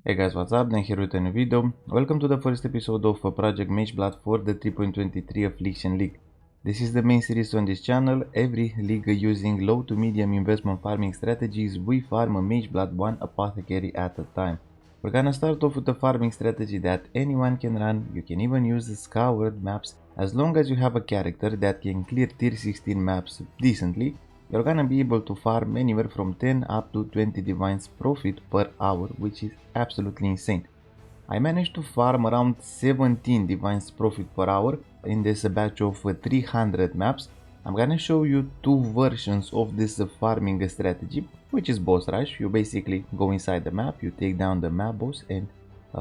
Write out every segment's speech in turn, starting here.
Hey guys, what's up? Then here with a new video. Welcome to the first episode of Project Mageblood for the 3.23 Affliction League. This is the main series on this channel. Every league using low to medium investment farming strategies, we farm a Mageblood one apothecary at a time. We're gonna start off with a farming strategy that anyone can run. You can even use the scoured maps as long as you have a character that can clear tier 16 maps decently. You're gonna be able to farm anywhere from 10 up to 20 divines profit per hour, which is absolutely insane. I managed to farm around 17 divines profit per hour in this batch of 300 maps. I'm gonna show you two versions of this farming strategy, which is boss rush. You basically go inside the map, you take down the map boss and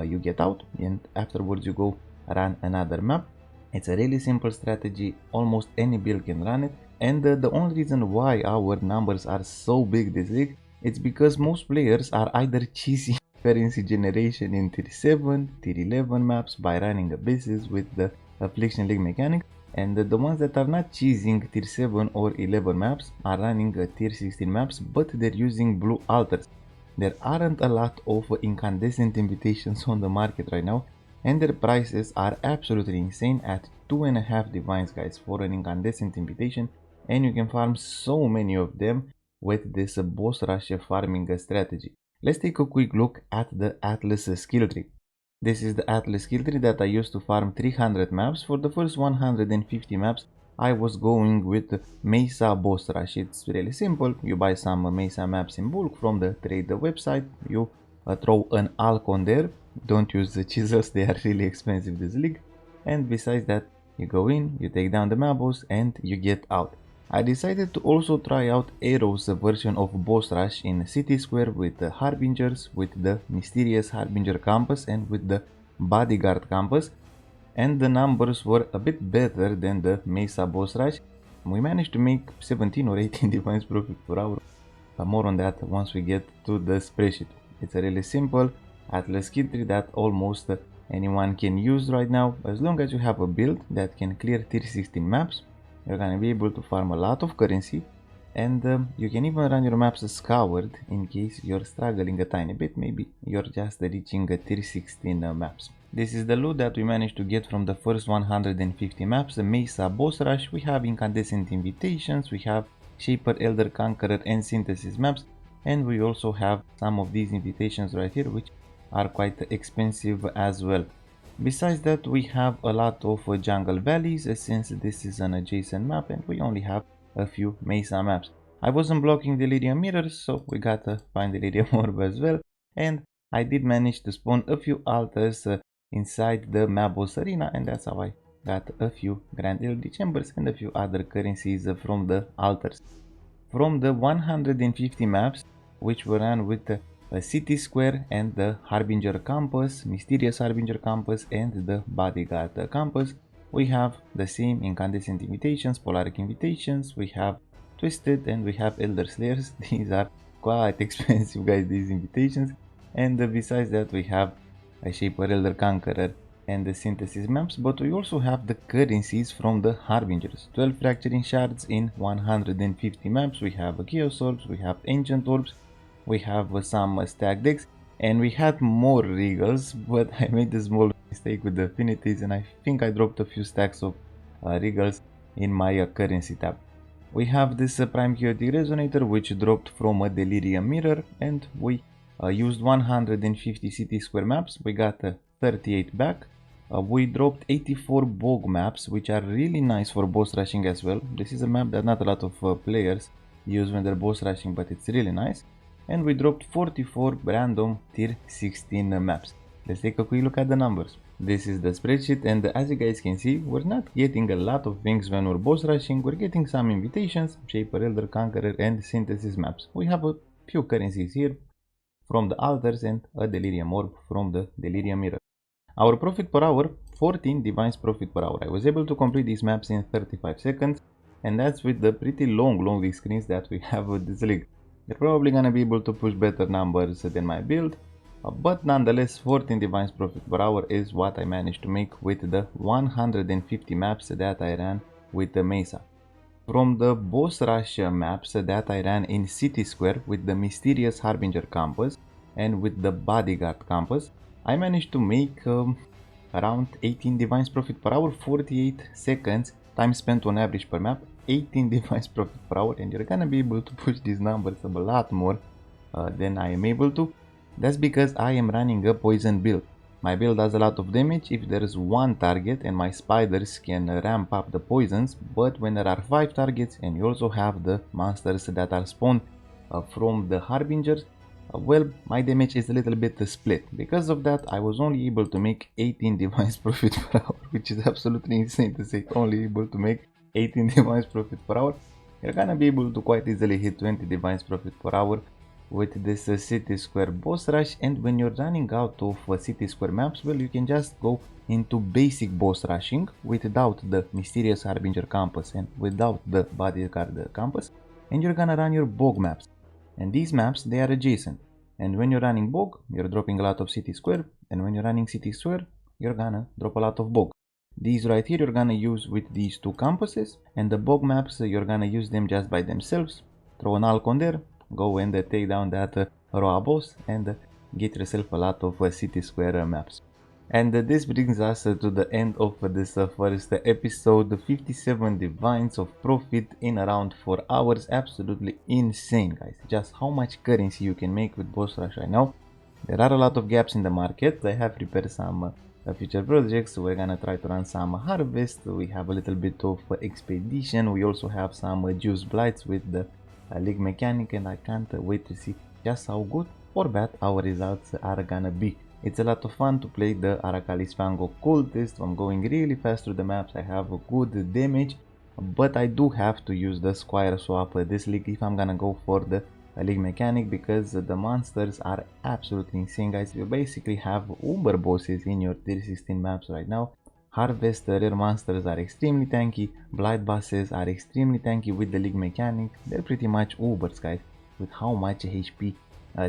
you get out, and afterwards you go run another map. It's a really simple strategy, almost any build can run it, and the only reason why our numbers are so big this league, it's because most players are either cheesy currency generation in tier 7, tier 11 maps by running abysses with the Affliction League mechanic, and the ones that are not cheesing tier 7 or 11 maps are running tier 16 maps, but they're using blue altars. There aren't a lot of incandescent invitations on the market right now, and their prices are absolutely insane at 2.5 divines, guys, for an incandescent invitation, and you can farm so many of them with this boss rush farming strategy. Let's take a quick look at the Atlas skill tree. This is the Atlas skill tree that I used to farm 300 maps. For the first 150 maps I was going with Mesa boss rush. It's really simple. You buy some Mesa maps in bulk from the trader website, you throw an alc on there. Don't use the chisels, they are really expensive this league, and besides that you go in, you take down the map boss and you get out. I decided to also try out Arrow's version of boss rush in City Square with the Harbingers, with the Mysterious Harbinger campus and with the Bodyguard campus, and the numbers were a bit better than the Mesa boss rush. We managed to make 17 or 18 divines profit per hour. More on that once we get to the spreadsheet. It's a really simple Atlas skill tree that almost anyone can use right now. As long as you have a build that can clear tier 16 maps, you're gonna be able to farm a lot of currency, and you can even run your maps scoured in case you're struggling a tiny bit. Maybe you're just reaching a tier 16 maps. This is the loot that we managed to get from the first 150 maps. The Mesa boss rush, we have incandescent invitations, we have Shaper, Elder, Conqueror and Synthesis maps, and we also have some of these invitations right here which are quite expensive as well. Besides that, we have a lot of jungle valleys since this is an adjacent map and we only have a few Mesa maps. I wasn't blocking Delirium mirrors, so we gotta find Delirium orb as well, and I did manage to spawn a few altars inside the map boss arena, and that's how I got a few Grand LD chambers and a few other currencies from the altars. From the 150 maps which were run with the City Square and the Harbinger campus, Mysterious Harbinger campus and the Bodyguard campus, we have the same incandescent invitations, polaric invitations, we have Twisted and we have Elder Slayers. These are quite expensive, guys, these invitations, and besides that we have a Shaper, Elder, Conqueror and the Synthesis maps, but we also have the currencies from the Harbingers. 12 Fracturing Shards in 150 maps, we have Chaos Orbs, we have Ancient Orbs, we have some stack decks, and we had more regals, but I made a small mistake with the affinities and I think I dropped a few stacks of regals in my currency tab. We have this Prime Chaotic Resonator which dropped from a Delirium mirror, and we used 150 City Square maps, we got 38 back. We dropped 84 Bog maps, which are really nice for boss rushing as well. This is a map that not a lot of players use when they're boss rushing, but it's really nice. And we dropped 44 random tier 16 maps. Let's take a quick look at the numbers. This is the spreadsheet, and as you guys can see, we're not getting a lot of things when we're boss rushing. We're getting some invitations, Shaper, Elder, Conqueror and Synthesis maps. We have a few currencies here from the altars and a Delirium orb from the Delirium mirror. Our profit per hour, 14 divines profit per hour. I was able to complete these maps in 35 seconds, and that's with the pretty long loading screens that we have with this league. You're probably gonna be able to push better numbers than my build, but nonetheless 14 divines profit per hour is what I managed to make with the 150 maps that I ran with the Mesa. From the boss rush maps that I ran in City Square with the Mysterious Harbinger campus, and with the bodyguard campus, I managed to make around 18 divines profit per hour, 48 seconds time spent on average per map, 18 divines profit per hour, and you're gonna be able to push these numbers up a lot more than I am able to. That's because I am running a poison build. My build does a lot of damage if there is one target and my spiders can ramp up the poisons, but when there are 5 targets and you also have the monsters that are spawned from the harbingers, well, my damage is a little bit split. Because of that, I was only able to make 18 divines profit per hour, which is absolutely insane to say, only able to make 18 divines profit per hour. You're gonna be able to quite easily hit 20 divines profit per hour with this city square boss rush. And when you're running out of city square maps, well, you can just go into basic boss rushing without the mysterious harbinger campus and without the bodyguard campus, and you're gonna run your bog maps. And these maps, they are adjacent, and when you're running bog, you're dropping a lot of city square, and when you're running city square, you're gonna drop a lot of bog. These right here you're gonna use with these 2 campuses, and the bog maps you're gonna use them just by themselves. Throw an alc on there, go and take down that raw boss and get yourself a lot of city square maps. And this brings us to the end of this first episode. 57 divines of profit in around 4 hours. Absolutely insane, guys. Just how much currency you can make with boss rush right now. There are a lot of gaps in the market. I have prepared some future projects. We're gonna try to run some harvest. We have a little bit of expedition. We also have some juice blights with the league mechanic, and I can't wait to see just how good or bad our results are gonna be. It's a lot of fun to play the Arakalis Fango cultist. I'm going really fast through the maps. I have a good damage, but I do have to use the squire swap this league if I'm gonna go for the league mechanic, because the monsters are absolutely insane, guys. You basically have uber bosses in your tier 16 maps right now. Harvest rare monsters are extremely tanky, blight bosses are extremely tanky with the league mechanic. They're pretty much ubers, guys, with how much HP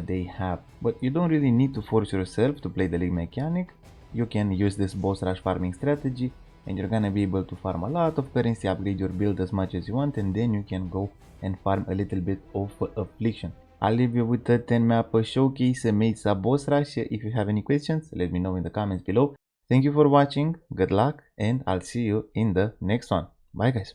they have. But you don't really need to force yourself to play the league mechanic. You can use this boss rush farming strategy, and you're gonna be able to farm a lot of currency, upgrade your build as much as you want, and then you can go and farm a little bit of affliction. I'll leave you with the 10 map showcase Mesa boss rush. If you have any questions, let me know in the comments below. Thank you for watching, good luck, and I'll see you in the next one. Bye, guys.